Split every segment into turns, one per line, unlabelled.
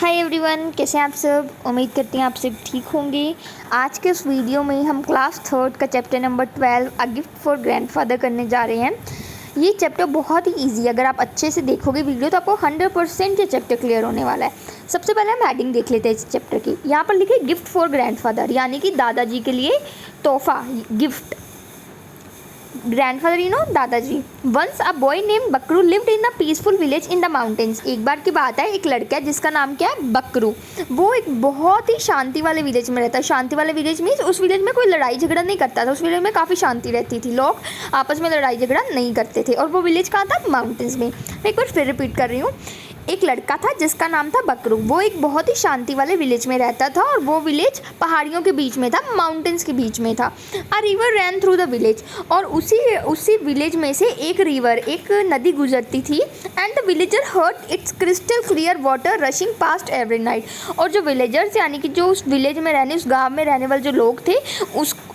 Hi everyone, कैसे हैं आप सब। उम्मीद करती हैं आप सब ठीक होंगे। आज के इस वीडियो में हम क्लास थर्ड का chapter number 12 a gift for grandfather करने जा रहे हैं। ये चैप्टर बहुत ही इजी है। अगर आप अच्छे से देखोगे वीडियो तो आपको 100% ये चैप्टर क्लियर होने वाला है। सबसे पहले हम हेडिंग देख लेते हैं इस चैप्टर की। यहाँ पर लिखे गिफ्ट फॉर ग्रैंडफादर, यानी कि दादाजी के लिए तोहफा, गिफ्ट। ग्रैंडफादर दादाजी। Once a boy named Bakru lived in a peaceful village in the mountains. एक बार की बात है, एक लड़का है जिसका नाम क्या है, बकरू। वो एक बहुत ही शांति वाले विलेज में रहता है। शांति वाले विलेज मीन्स उस विलेज में कोई लड़ाई झगड़ा नहीं करता था। उस विलेज में काफ़ी शांति रहती थी, लोग आपस में लड़ाई झगड़ा नहीं करते थे। और वो विलेज कहाँ था, माउंटेन्स में। मैं एक बार फिर रिपीट कर रही हूँ। एक लड़का था जिसका नाम था बकरू। वो एक बहुत ही शांति वाले विलेज में रहता था और वो विलेज पहाड़ियों के बीच में था, माउंटेन्स के बीच में था। A river ran through the village. और उसी विलेज में से एक रिवर, एक नदी गुजरती थी। And the villager heard it's crystal clear water rushing past every night. और जो विलेजर्स यानी कि जो उस विलेज में रहने, उस गाँव में रहने वाले जो लोग थे,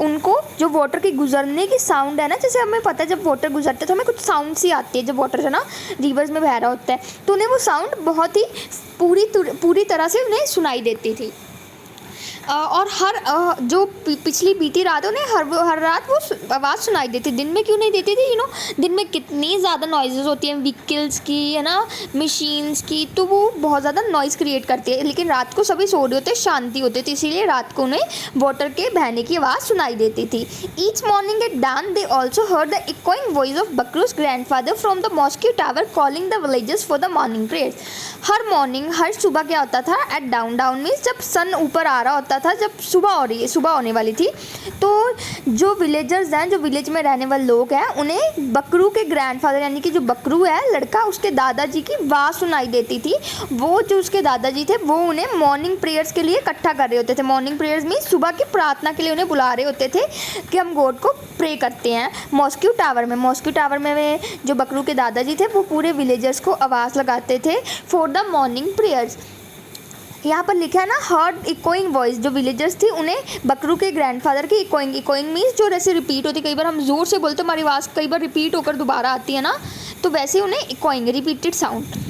उनको जो वाटर के गुजरने की साउंड है ना, जैसे हमें पता है जब वाटर गुजरता है तो हमें कुछ साउंड सी आती है जब वाटर है ना रिवर्स में बह रहा होता है, तो उन्हें वो साउंड बहुत ही पूरी तरह से उन्हें सुनाई देती थी। और हर जो पिछली बीती रात उन्हें हर रात वो आवाज़ सुनाई देती। दिन में क्यों नहीं देती थी, दिन में कितनी ज़्यादा नॉइजेस होती हैं व्हीकल्स की, है ना, मशीन्स की, तो वो बहुत ज़्यादा नॉइज़ क्रिएट करती है। लेकिन रात को सभी सो रहे होते, शांति होती थी, इसीलिए रात को उन्हें वाटर के बहने की आवाज़ सुनाई देती थी। Each morning at dawn they also heard the echoing voice of Bakru's grandfather from the mosque tower calling the villages for the morning prayers. हर मॉर्निंग, हर सुबह क्या होता था, एट डाउन मीन्स जब सन ऊपर आ रहा होता था, जब सुबह होने वाली थी, तो जो विलेजर्स हैं, जो विलेज में रहने वाले लोग हैं, उन्हें बकरू के ग्रैंडफादर यानी कि जो बकरू है लड़का, उसके दादाजी की आवाज़ सुनाई देती थी। वो जो उसके दादाजी थे वो उन्हें मॉर्निंग प्रेयर्स के लिए इकट्ठा कर रहे होते थे। मॉर्निंग प्रेयर्स में सुबह की प्रार्थना के लिए उन्हें बुला रहे होते थे कि हम गॉड को प्रे करते हैं। मॉस्क्यू टावर में जो बकरू के दादाजी थे वो पूरे विलेजर्स को आवाज़ लगाते थे फॉर द मॉर्निंग प्रेयर्स। यहाँ पर लिखा है ना, हर्ड इकोइंग वॉइस। जो विलेजर्स थी उन्हें बकरू के ग्रैंडफादर की इकोइंग मीन्स जो जैसे रिपीट होती, कई बार हम जोर से बोलते हमारी आवाज़ कई बार रिपीट होकर दोबारा आती है ना, तो वैसे उन्हें echoing, repeated sound.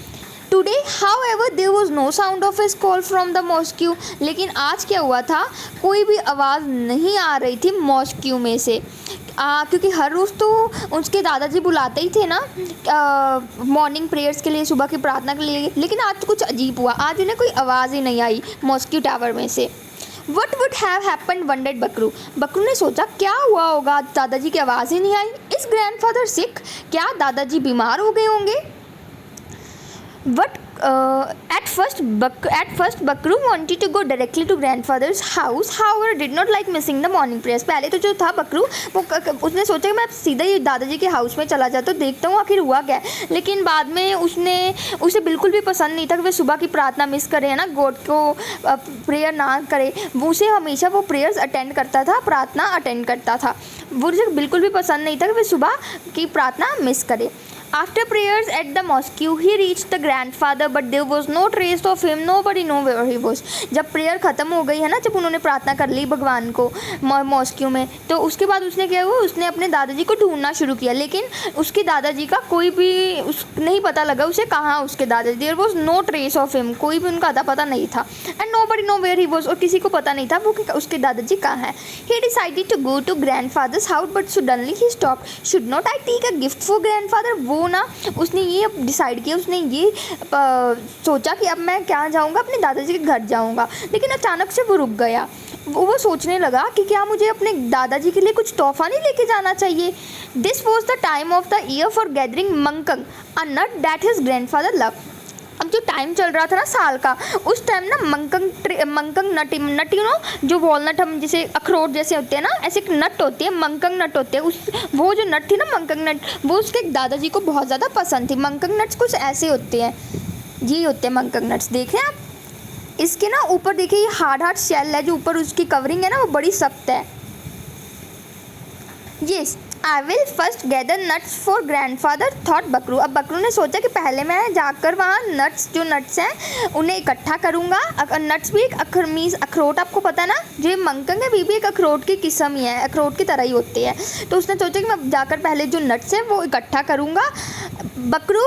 Today however there was no sound of his call from the mosque. लेकिन आज क्या हुआ था, कोई भी आवाज़ नहीं आ रही थी मॉस्क्यू में से। क्योंकि हर रोज़ तो उसके दादाजी बुलाते ही थे ना मॉर्निंग प्रेयर्स के लिए, सुबह की प्रार्थना के लिए। लेकिन आज तो कुछ अजीब हुआ, आज उन्हें कोई आवाज़ ही नहीं आई मॉस्क्यू टावर में से। What would have happened wondered Bakru. Bakru ने सोचा क्या हुआ होगा, दादाजी की आवाज़ ही नहीं आई। इस ग्रैंडफादर सिक, क्या दादाजी बीमार हो गए होंगे। At first Bakru wanted to go directly to grandfather's house, however did not like missing the morning prayers. पहले तो जो था बकरू, वो उसने सोचा कि मैं सीधा ही दादाजी के हाउस में चला जाता हूँ, देखता हूँ आखिर हुआ क्या है। लेकिन बाद में उसे बिल्कुल भी पसंद नहीं था कि वह सुबह की प्रार्थना मिस करे, है ना, गॉड को प्रेयर ना करे। वो उसे हमेशा वो प्रेयर्स अटेंड करता था, प्रार्थना अटेंड करता था। वो उसे बिल्कुल भी पसंद नहीं था कि वह सुबह की प्रार्थना मिस करे। After prayers at the mosque, he reached the grandfather, but there was no trace of him. Nobody knew where he was. जब प्रेयर ख़त्म हो गई है ना, जब उन्होंने प्रार्थना कर ली भगवान को मॉस्क्यू में, तो उसके बाद उसने क्या हुआ, उसने अपने दादाजी को ढूंढना शुरू किया। लेकिन उसके दादाजी का कोई भी नहीं पता लगा उसे कहाँ उसके दादाजी। There was no trace of him, कोई भी उनका अता पता नहीं था। And nobody know where he was, और किसी को पता नहीं था वो उसके दादाजी कहाँ हैं। He decided to go to grandfather's house, but suddenly he stopped. Should not I take a gift for grandfather? वो ना उसने ये डिसाइड किया, उसने ये सोचा कि अब मैं क्या जाऊँगा, अपने दादाजी के घर जाऊँगा। लेकिन अचानक से वो रुक गया। वो सोचने लगा कि क्या मुझे अपने दादाजी के लिए कुछ तोहफा नहीं लेके जाना चाहिए। This was the time of the year for gathering munkung, a nut that his grandfather love. अब जो टाइम चल रहा था ना साल का, उस टाइम ना मंकंग नट जो वॉलनट, हम जैसे अखरोट जैसे होते हैं ना, ऐसे एक नट होती है, मंकंग नट होते हैं। वो जो नट थी ना मंकंग नट, वो उसके दादाजी को बहुत ज़्यादा पसंद थी। मंकंग नट्स कुछ ऐसे होते हैं, ये होते हैं मंकंग नट्स। देखें आप, इसके ना ऊपर देखिए ये हार्ड शेल है, जो ऊपर उसकी कवरिंग है ना वो बड़ी सख्त है। Yes, I will first gather nuts for grandfather thought Bakru. अब बकरू ने सोचा कि पहले मैं जाकर वहाँ नट्स जो नट्स हैं उन्हें इकट्ठा करूँगा। नट्स भी एक अखरोट, आपको पता है ना, जो मंकंग है भी एक अखरोट की किस्म ही है, अखरोट की तरह ही होती है। तो उसने सोचा कि मैं जाकर पहले जो नट्स हैं वो इकट्ठा करूँगा। बकरू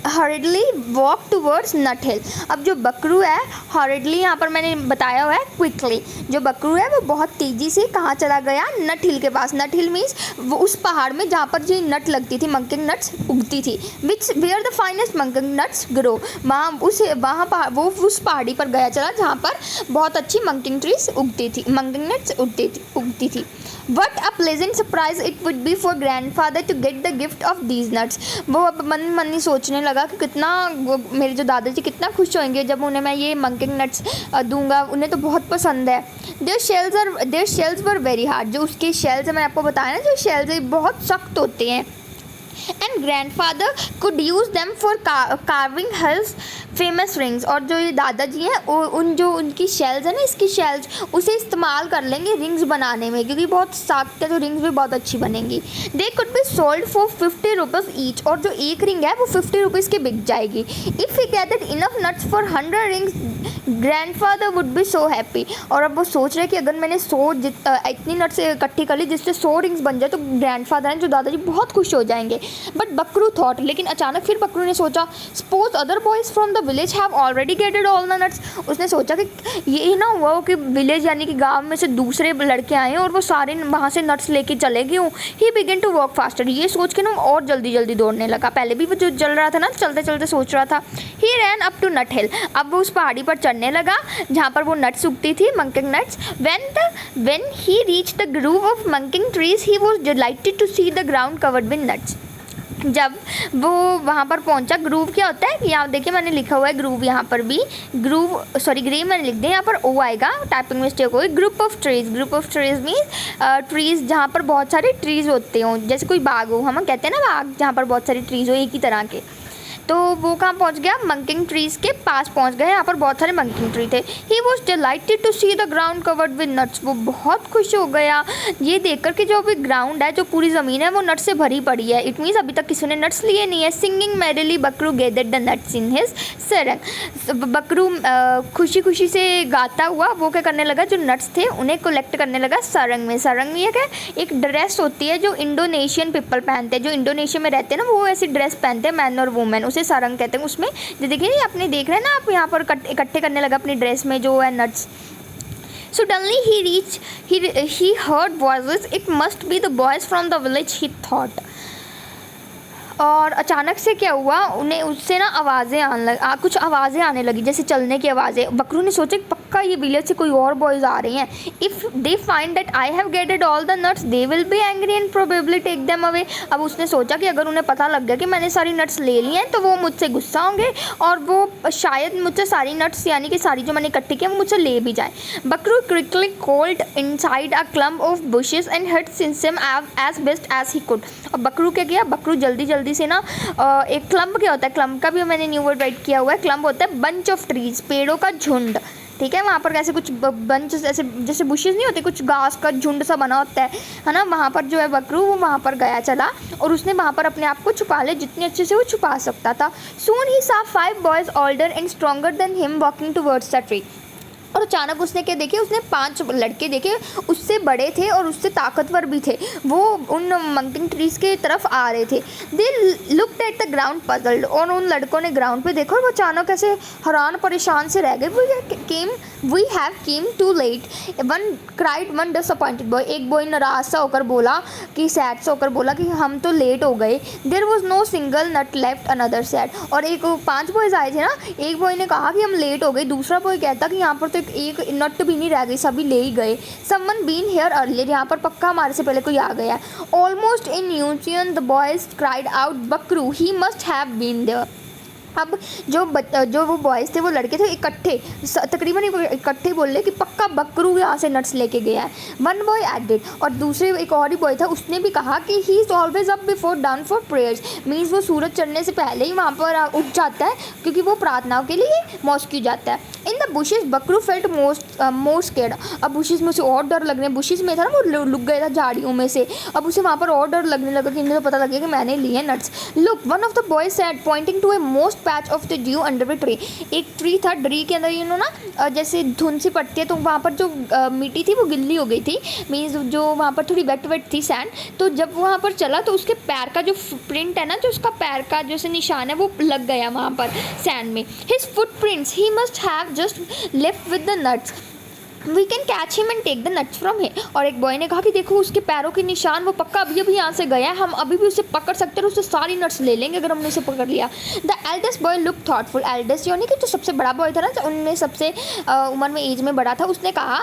हरिडली वॉक टूवर्ड्स नट हिल। अब जो बकरू है, हरिडली यहाँ पर मैंने बताया हुआ है क्विकली, जो बकरू है वो बहुत तेज़ी से कहाँ चला गया, नट हिल के पास। नट हिल मीन्स वो उस पहाड़ में जहाँ पर जो नट लगती थी, मंकिंग नट्स उगती थी, which were the finest munking nuts grow. वो उस पहाड़ी पर गया चला जहाँ पर बहुत अच्छी मंकिंग ट्रीज उगती थी, मंकिंग नट्स उगती थी। What a pleasant surprise it would be for grandfather to get the gift of these nuts। वो अब मन ही सोचने लगा कि कितना मेरे जो दादाजी कितना खुश होंगे जब उन्हें मैं ये मंकिंग नट्स दूंगा, उन्हें तो बहुत पसंद है। Their shells were very hard. जो उसके शेल्स है, मैंने आपको बताया ना, जो शेल्स है बहुत सख्त होते हैं। And grandfather could use them for carving hers famous rings. और जो ये दादाजी हैं उनकी शेल्स है ना, इसकी शेल्स उसे इस्तेमाल कर लेंगे रिंग्स बनाने में, क्योंकि बहुत सख्त है तो रिंग्स भी बहुत अच्छी बनेंगी। They could be sold for 50 rupees each. और जो एक रिंग है वो 50 रुपीज़ की बिक जाएगी। If he gathered enough nuts for 100 rings grandfather would be so happy. और अब वो सोच रहे कि अगर मैंने इतनी नट्स इकट्ठी कर ली जिससे 100 रिंग्स बन जाए तो ग्रैंडफादर हैं जो दादाजी बहुत खुश हो जाएंगे। बट बकरू थॉट, लेकिन अचानक फिर बकरू ने सोचा, suppose other boys from the village have already gated all the nuts. उसने सोचा कि ये ना हुआ कि विलेज यानी कि गांव में से दूसरे लड़के आए और वो सारे वहाँ से नट्स लेके चले गए हों। ही बिगिन टू वॉक फास्टर। ये सोच के ना और जल्दी दौड़ने लगा। पहले भी वो जो चल रहा था ना, चलते चलते सोच रहा था। ही रैन अप टू नट हिल। अब वो उस पहाड़ी पर चढ़ने लगा जहाँ पर वो नट्स उगती थी, munking nuts. When he reach the grove of munking trees he was delighted to see the ground covered with nuts. जब वो वहाँ पर पहुँचा, ग्रूव क्या होता है, यहाँ देखिए मैंने लिखा हुआ है ग्रूव, यहाँ पर भी ग्रीव मैंने लिख दिया, यहाँ पर ओ आएगा, टाइपिंग मिस्टेक होगी। Group of trees means trees जहाँ पर बहुत सारे ट्रीज होते हों, जैसे कोई बाग हो, हम कहते हैं ना बाग, जहाँ पर बहुत सारे ट्रीज हो एक ही तरह के। तो वो कहाँ पहुँच गया, मंकिंग ट्रीज़ के पास पहुँच गए। यहाँ पर बहुत सारे मंकिंग ट्री थे। He was delighted to see the ground covered with nuts. वो बहुत खुश हो गया ये देखकर कि जो भी ग्राउंड है, जो पूरी ज़मीन है वो नट्स से भरी पड़ी है। इट मीन्स अभी तक किसी ने नट्स लिए नहीं है। Singing merrily Bakru gathered the nuts in his sarong. Bakru खुशी खुशी से गाता हुआ वो क्या करने लगा, जो नट्स थे उन्हें कलेक्ट करने लगा सरंग में। सरंग में क्या, एक ड्रेस होती है जो इंडोनेशियन पीपल पहनते हैं, जो इंडोनेशिया में रहते हैं ना, वो ऐसी ड्रेस पहनते हैं, मैन और वुमेन, उसे सरंग कहते हैं। उसमें जो देखिए अपने देख रहे हैं ना आप, यहाँ पर इकट्ठे करने लगा अपनी ड्रेस में जो है nuts. Suddenly he heard voices. It must be the boys from the village, he thought. और अचानक से क्या हुआ, उन्हें उससे ना कुछ आवाज़ें आने लगी, जैसे चलने की आवाज़ें। बकरू ने सोचा कि पक्का ये विलेज से कोई और बॉयज़ आ रहे हैं। If they find that I have gathered all the nuts they will be angry and probably take them away. अब उसने सोचा कि अगर उन्हें पता लग गया कि मैंने सारी नट्स ले ली हैं तो वो मुझसे गुस्सा होंगे और वो शायद मुझसे सारी नट्स यानी कि सारी जो मैंने इकट्ठी की वो मुझसे ले भी जाए। Bakru quickly crawled inside a clump of bushes and hid since him as best as he could. और बकरू क्या किया, बकरू जल्दी से ना एक क्लम्प क्या होता है, क्लम्प का भी मैंने न्यू वर्ड राइट किया हुआ है। क्लम्प होता है बंच ऑफ ट्रीज, पेड़ों का झुंड, ठीक है। वहाँ पर कैसे कुछ बंच ऐसे जैसे बुशेस नहीं होते, कुछ घास का झुंड सा बना होता है ना, वहाँ पर जो है बकरू वो वहाँ पर गया चला और उसने वहाँ पर अपने आप को छुपा लिया जितने अच्छे से वो छुपा सकता था। सून ही saw 5 boys older and stronger than him walking towards the tree। और अचानक उसने क्या देखे, उसने 5 लड़के देखे, उससे बड़े थे और उससे ताकतवर भी थे। वो उन मंकिंग ट्रीज के तरफ आ रहे थे। They looked at the ground puzzled. और उन लड़कों ने ग्राउंड पे देखा और वो अचानक ऐसे हैरान परेशान से रह गए। We have come too late one cried one disappointed boy. एक बॉय नाराज सा होकर बोला कि सैड सा होकर बोला कि हम तो लेट हो गए। There was no single nut left, another said. और 5 बॉयज़ आए थे ना, एक बॉय ने कहा कि हम लेट हो गए, दूसरा बॉय कहता कि यहाँ पर तो एक नट भी नहीं रह गई, सभी ले ही गए। समवन बीन हियर अर्लियर, यहाँ पर पक्का हमारे से पहले कोई आ गया। ऑलमोस्ट इन यूनियन the boys cried out Bakru he must have been there. अब जो वो बॉयज़ थे, वो लड़के थे, तकरीबन इकट्ठे बोल रहे कि पक्का बकरू यहाँ से नट्स लेके गया है। वन बॉय एडेड, और दूसरे एक और ही बॉय था, उसने भी कहा कि he is always up before down for prayers. Means वो सूरज चढ़ने से पहले ही वहाँ पर उठ जाता है क्योंकि वो प्रार्थनाओं के लिए मॉस्क्यू जाता है। In the bushes, Bakru felt more scared. अब बुशेस में उसे और डर लगने, बुशेस में था ना, वो लुक गया था झाड़ियों में से, अब उसे वहाँ पर और डर लगने लगा कि इन्हें तो पता लगे कि मैंने लिए nuts. Look, one of the boys said pointing to a moist patch of the dew under the tree. एक ट्री था, ट्री के अंदर ना जैसे धुंध सी पड़ती है, तो वहाँ पर जो मिट्टी थी वो गिल्ली हो गई थी, मीन्स जो वहाँ पर थोड़ी वेट वेट थी सैंड। तो जब वहाँ पर चला तो उसके पैर का जो प्रिंट है ना, जो उसका पैर का जो निशान है वो लग गया वहाँ पर सैंड में। His footprints he must have just left with the nuts, we can catch him and take the nuts from him. और एक बॉय ने कहा कि देखो उसके पैरों के निशान, वो पक्का अभी अभी यहाँ से गया है, हम अभी भी उसे पकड़ सकते हैं और उससे सारी नट्स ले लेंगे अगर हमने उसे पकड़ लिया। The eldest boy look thoughtful, eldest यानी कि जो सबसे बड़ा बॉय था ना, उनमें सबसे उम्र में एज में बड़ा था, उसने कहा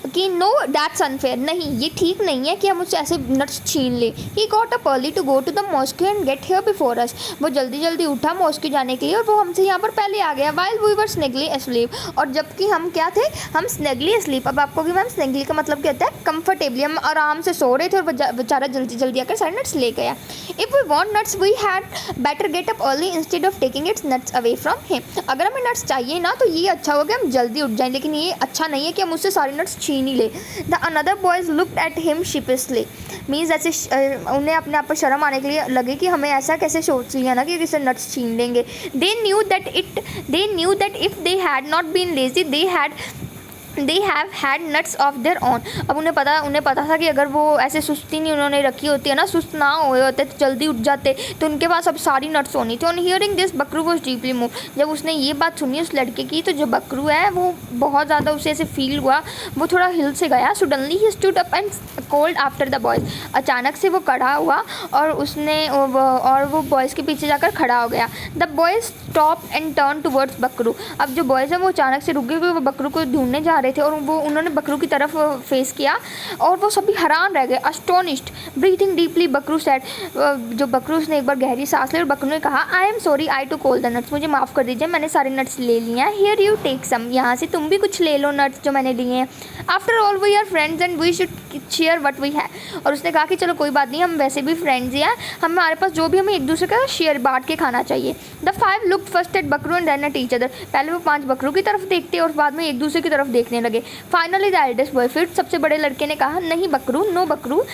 कि नो दैट्स अनफेयर, नहीं ये ठीक नहीं है कि हम उससे ऐसे नट्स छीन ले। He got up early to go to the mosque and get here before us, वो जल्दी जल्दी उठा मॉस्क्यू जाने के लिए और वो हमसे यहाँ पर पहले आ गया। वाइल वी वर स्नेगली एस्लीप, और जबकि हम क्या थे, हम स्नेगली एस्लीप। अब आपको कि मैम स्नेगली का मतलब क्या होता है, कंफर्टेबली, हम आराम से सो रहे थे और बेचारा जल्दी जल्दी आकर सारे नट्स ले गया। If we want nuts we had better get up early instead of taking its nuts away from him. अगर हमें नट्स चाहिए ना तो ये अच्छा होगा कि हम जल्दी उठ जाएं, लेकिन ये अच्छा नहीं है कि हम उससे सारे नट्स छीन ही ले। The another boys looked at him sheepishly, means ऐसे उन्हें अपने आप पर शर्म आने के लिए लगे कि हमें ऐसा कैसे सोच लिया ना कि किसी नट्स छीन लेंगे। They knew that if they had not been lazy they have had nuts of their own. अब उन्हें पता था कि अगर वो ऐसे सुस्ती नहीं उन्होंने रखी होती है ना, सुस्त ना हुए होते तो जल्दी उठ जाते, तो उनके पास अब सारी नट्स होनी थी। On hearing this Bakru was deeply move, जब उसने ये बात सुनी उस लड़के की, तो जो बकरू है वो बहुत ज़्यादा उसे ऐसे फील हुआ, वो थोड़ा हिल से गया। Suddenly he stood up and called after the boys, अचानक से वो खड़ा हुआ और वो बॉयज़ के पीछे जाकर खड़ा हो गया। The boys stop and turn towards Bakru, अब जो बॉयज़ हैं वो अचानक से रुक गए, वो बकरू को ढूंढने जा रहे थे और उन्होंने बकरू की तरफ फेस किया और वो सभी हैरान रह गए। अस्टोनिश्ड, ब्रीथिंग डीपली, बकरू सेड, जो बकरू, उसने एक बार गहरी सांस ली और बकरू ने कहा I am sorry I took all the nuts, मुझे माफ़ कर दीजिए मैंने सारे नट्स ले लिए हैं। हियर यू टेक सम, यहाँ से तुम भी कुछ ले लो नट्स जो मैंने लिए हैं। After all we are friends and we should share what we have, और उसने कहा कि चलो कोई बात नहीं, हम वैसे भी फ्रेंड्स ही हैं, हमारे पास जो भी हमें एक दूसरे का शेयर बांट के खाना चाहिए। The five looked first at Bakru and then at each other, पहले वो 5 बकरू की तरफ देखते और बाद में एक दूसरे की तरफ देखने लगे। फाइनली द एल्डेस्ट बॉय, फिर सबसे बड़े लड़के ने कहा नहीं Bakru, no Bakru,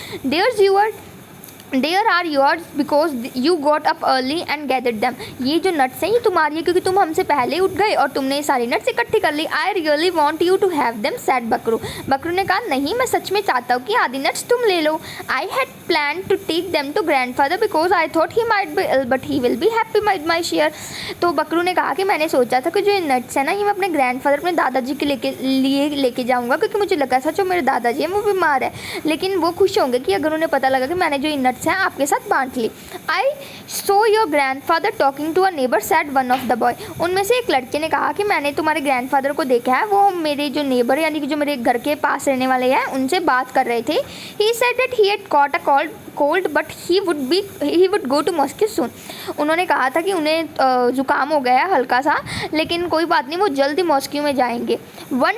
there are yours because you got up early and gathered them, ये जो नट्स हैं ये तुम्हारी है क्योंकि तुम हमसे पहले उठ गए और तुमने ये सारी नट्स इकट्ठी कर ली। I really want you to have them said Bakru, Bakru ने कहा नहीं मैं सच में चाहता हूँ कि आधी नट्स तुम ले लो। I had plan to take them to grandfather because I thought he might be ill but he will be happy with my share. तो बकरू ने कहा कि मैंने सोचा था कि जो ये नट्स है ना ये मैं अपने ग्रैंडफादर, अपने दादाजी के लिए लेके जाऊँगा, क्योंकि मुझे लगा था जो मेरे दादाजी हैं वो बीमार है, लेकिन वो खुश होंगे कि अगर उन्हें पता लगा कि मैंने जो ये नट्स हैं आपके साथ बांट ली। I saw your grandfather talking to a neighbour said one of the boy, उनमें से एक लड़के ने कहा कि मैंने तुम्हारे ग्रैंडफादर को देखा है, वो मेरे जो नेबर यानी कि जो मेरे घर के पास रहने वाले हैं उनसे बात कर रहे थे। He said that he had caught a cold but he would go to mosque soon, उन्होंने कहा था कि उन्हें ज़ुकाम हो गया है हल्का सा, लेकिन कोई बात नहीं वो जल्दी मॉस्क्यू में जाएंगे। One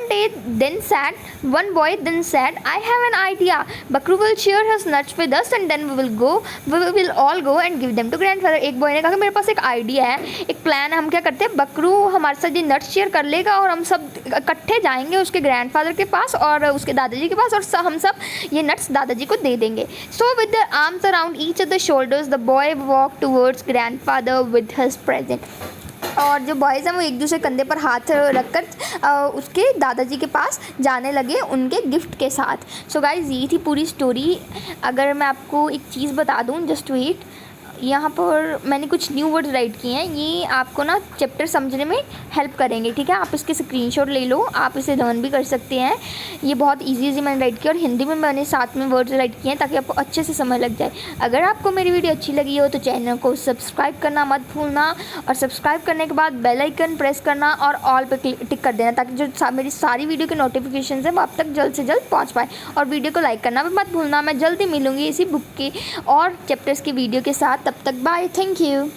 boy then said I have an idea, Bakru will share his nuts with us and then we will all go and give them to grandfather. एक बॉय ने कहा कि मेरे पास एक आइडिया है, एक प्लान है, हम क्या करते हैं बकरू हमारे साथ ये नट्स शेयर कर लेगा और हम सब इकट्ठे जाएंगे उसके ग्रैंडफादर के पास और उसके दादाजी के पास और हम सब ये नट्स दादाजी को दे देंगे। So with their arms around each other's shoulders, the boy walked towards grandfather with his present. और जो बॉयज़ हैं वो एक दूसरे कंधे पर हाथ रखकर उसके दादाजी के पास जाने लगे उनके गिफ्ट के साथ। सो गाइज ये थी पूरी स्टोरी। अगर मैं आपको एक चीज़ बता दूँ, जस्ट वेट, यहाँ पर मैंने कुछ न्यू वर्ड्स राइट किए हैं, ये आपको ना चैप्टर समझने में हेल्प करेंगे, ठीक है। आप इसके स्क्रीनशॉट ले लो, आप इसे लर्न भी कर सकते हैं, ये बहुत इजी मैंने राइट किया और हिंदी में मैंने साथ में वर्ड्स राइट किए हैं ताकि आपको अच्छे से समझ लग जाए। अगर आपको मेरी वीडियो अच्छी लगी हो तो चैनल को सब्सक्राइब करना मत भूलना और सब्सक्राइब करने के बाद बेल आइकन प्रेस करना और ऑल पे टिक कर देना ताकि जो मेरी सारी वीडियो के नोटिफिकेशन है वो आप तक जल्द से जल्द पहुँच पाए। और वीडियो को लाइक करना भी मत भूलना। मैं जल्दी मिलूँगी इसी बुक के और चैप्टर्स की वीडियो के साथ, तब तक बाय, थैंक यू।